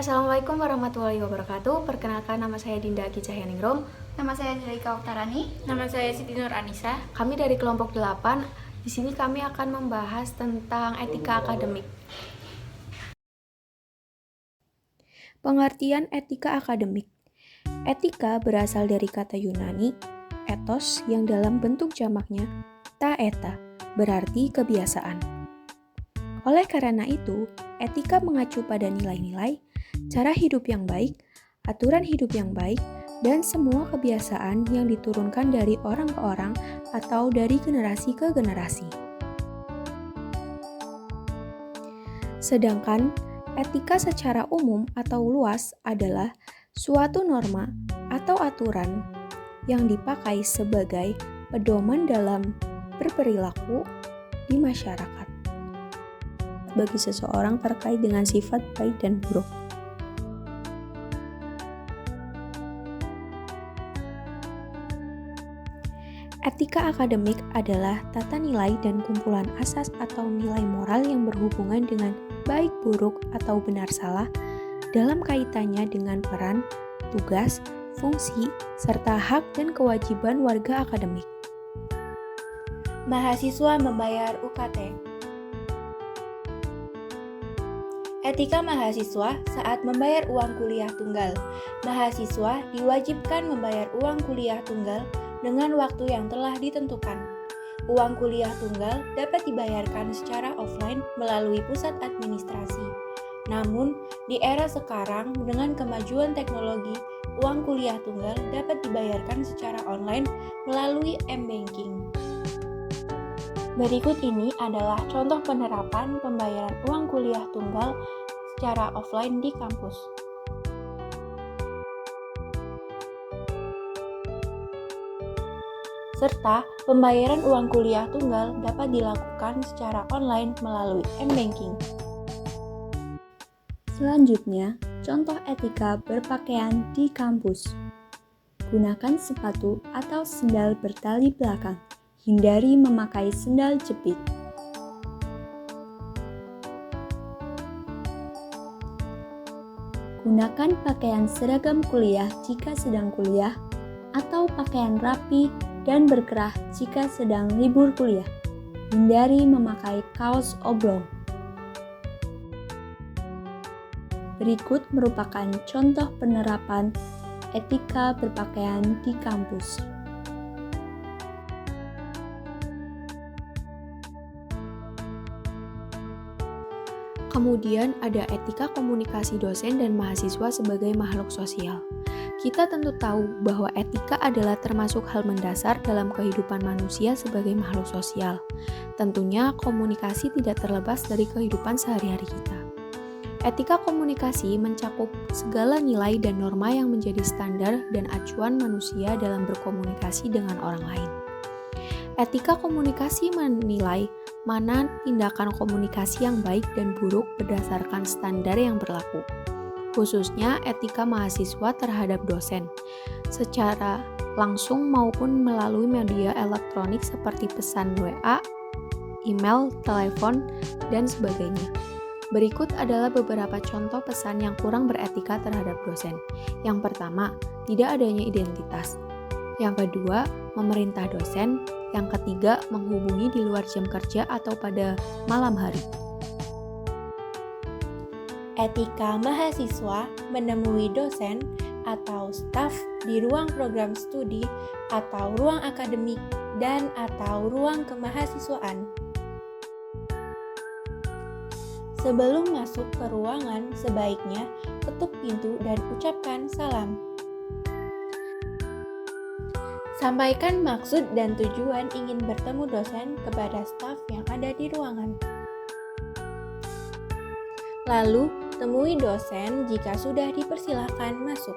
Assalamualaikum warahmatullahi wabarakatuh. Perkenalkan, nama saya Dinda Aki Cahyaningrum. Nama saya Jelika Oktarani. Nama saya Siti Nur Anissa. Kami dari kelompok 8. Di sini kami akan membahas tentang etika akademik. Pengertian etika akademik. Etika berasal dari kata Yunani, ethos, yang dalam bentuk jamaknya ta-eta, berarti kebiasaan. Oleh karena itu, etika mengacu pada nilai-nilai, cara hidup yang baik, aturan hidup yang baik, dan semua kebiasaan yang diturunkan dari orang ke orang atau dari generasi ke generasi. Sedangkan etika secara umum atau luas adalah suatu norma atau aturan yang dipakai sebagai pedoman dalam berperilaku di masyarakat bagi seseorang terkait dengan sifat baik dan buruk. Etika akademik adalah tata nilai dan kumpulan asas atau nilai moral yang berhubungan dengan baik buruk atau benar salah dalam kaitannya dengan peran, tugas, fungsi, serta hak dan kewajiban warga akademik. Mahasiswa membayar UKT. Etika mahasiswa saat membayar uang kuliah tunggal. Mahasiswa diwajibkan membayar uang kuliah tunggal dengan waktu yang telah ditentukan. Uang kuliah tunggal dapat dibayarkan secara offline melalui pusat administrasi. Namun, di era sekarang dengan kemajuan teknologi, uang kuliah tunggal dapat dibayarkan secara online melalui m-banking. Berikut ini adalah contoh penerapan pembayaran uang kuliah tunggal secara offline di kampus. Serta pembayaran uang kuliah tunggal dapat dilakukan secara online melalui m-banking. Selanjutnya, contoh etika berpakaian di kampus. Gunakan sepatu atau sendal bertali belakang. Hindari memakai sendal jepit. Gunakan pakaian seragam kuliah jika sedang kuliah, atau pakaian rapi dan berkerah jika sedang libur kuliah. Hindari memakai kaos oblong. Berikut merupakan contoh penerapan etika berpakaian di kampus. Kemudian ada etika komunikasi dosen dan mahasiswa sebagai makhluk sosial. Kita tentu tahu bahwa etika adalah termasuk hal mendasar dalam kehidupan manusia sebagai makhluk sosial. Tentunya komunikasi tidak terlepas dari kehidupan sehari-hari kita. Etika komunikasi mencakup segala nilai dan norma yang menjadi standar dan acuan manusia dalam berkomunikasi dengan orang lain. Etika komunikasi menilai mana tindakan komunikasi yang baik dan buruk berdasarkan standar yang berlaku, khususnya etika mahasiswa terhadap dosen, secara langsung maupun melalui media elektronik seperti pesan WA, email, telepon, dan sebagainya. Berikut adalah beberapa contoh pesan yang kurang beretika terhadap dosen. Yang pertama, tidak adanya identitas. Yang kedua, memerintah dosen. Yang ketiga, menghubungi di luar jam kerja atau pada malam hari. Etika mahasiswa menemui dosen atau staf di ruang program studi atau ruang akademik dan atau ruang kemahasiswaan. Sebelum masuk ke ruangan, sebaiknya ketuk pintu dan ucapkan salam. Sampaikan maksud dan tujuan ingin bertemu dosen kepada staf yang ada di ruangan. Lalu, temui dosen jika sudah dipersilakan masuk.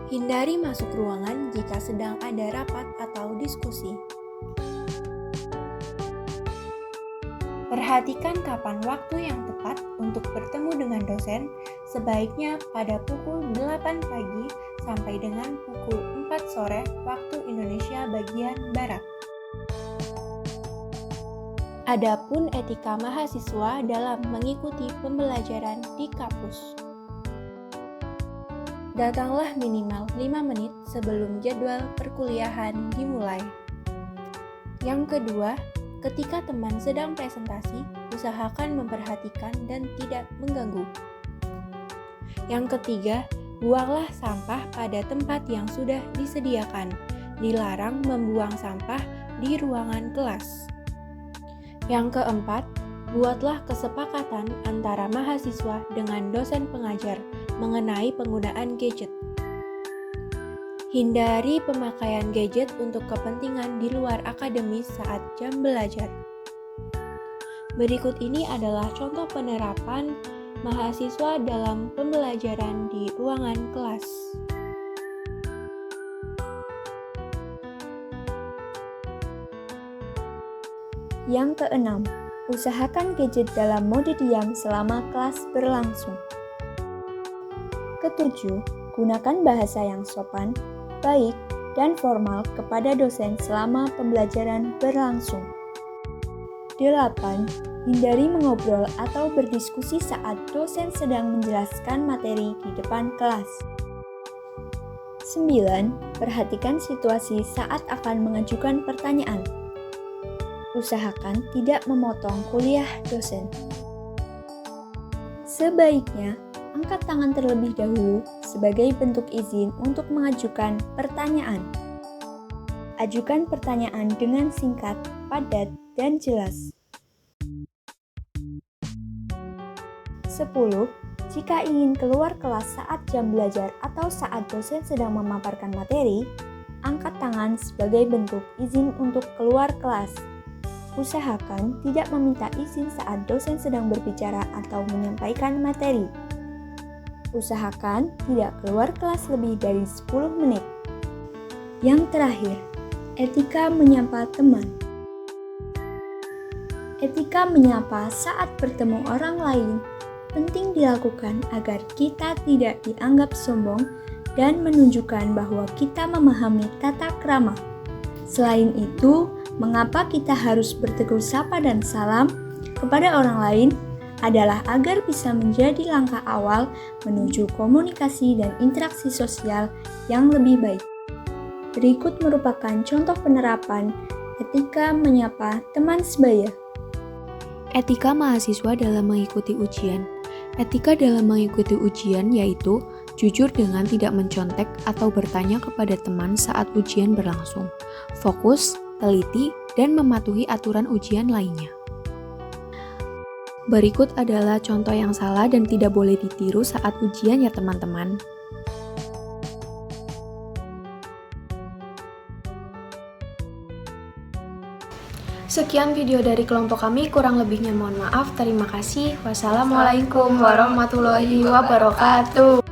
Hindari masuk ruangan jika sedang ada rapat atau diskusi. Perhatikan kapan waktu yang tepat untuk bertemu dengan dosen, sebaiknya pada pukul 8 pagi sampai dengan pukul 4 sore waktu Indonesia bagian Barat. Adapun etika mahasiswa dalam mengikuti pembelajaran di kampus. Datanglah minimal 5 menit sebelum jadwal perkuliahan dimulai. Yang kedua, ketika teman sedang presentasi, usahakan memperhatikan dan tidak mengganggu. Yang ketiga, buanglah sampah pada tempat yang sudah disediakan. Dilarang membuang sampah di ruangan kelas. Yang keempat, buatlah kesepakatan antara mahasiswa dengan dosen pengajar mengenai penggunaan gadget. Hindari pemakaian gadget untuk kepentingan di luar akademis saat jam belajar. Berikut ini adalah contoh penerapan mahasiswa dalam pembelajaran di ruangan kelas. Yang keenam, usahakan gadget dalam mode diam selama kelas berlangsung. Ketujuh, gunakan bahasa yang sopan, baik, dan formal kepada dosen selama pembelajaran berlangsung. 8. Hindari mengobrol atau berdiskusi saat dosen sedang menjelaskan materi di depan kelas. 9. Perhatikan situasi saat akan mengajukan pertanyaan. Usahakan tidak memotong kuliah dosen. Sebaiknya, angkat tangan terlebih dahulu sebagai bentuk izin untuk mengajukan pertanyaan. Ajukan pertanyaan dengan singkat, padat, dan jelas. 10. Jika ingin keluar kelas saat jam belajar atau saat dosen sedang memaparkan materi, angkat tangan sebagai bentuk izin untuk keluar kelas. Usahakan tidak meminta izin saat dosen sedang berbicara atau menyampaikan materi. Usahakan tidak keluar kelas lebih dari 10 menit. Yang terakhir, etika menyapa teman. Etika menyapa saat bertemu orang lain penting dilakukan agar kita tidak dianggap sombong dan menunjukkan bahwa kita memahami tata krama. Selain itu, mengapa kita harus bertegur sapa dan salam kepada orang lain adalah agar bisa menjadi langkah awal menuju komunikasi dan interaksi sosial yang lebih baik. Berikut merupakan contoh penerapan etika menyapa teman sebaya. Etika mahasiswa dalam mengikuti ujian. Etika dalam mengikuti ujian yaitu jujur dengan tidak mencontek atau bertanya kepada teman saat ujian berlangsung, fokus, teliti, dan mematuhi aturan ujian lainnya. Berikut adalah contoh yang salah dan tidak boleh ditiru saat ujian ya teman-teman. Sekian video dari kelompok kami, kurang lebihnya mohon maaf. Terima kasih. Wassalamualaikum warahmatullahi wabarakatuh.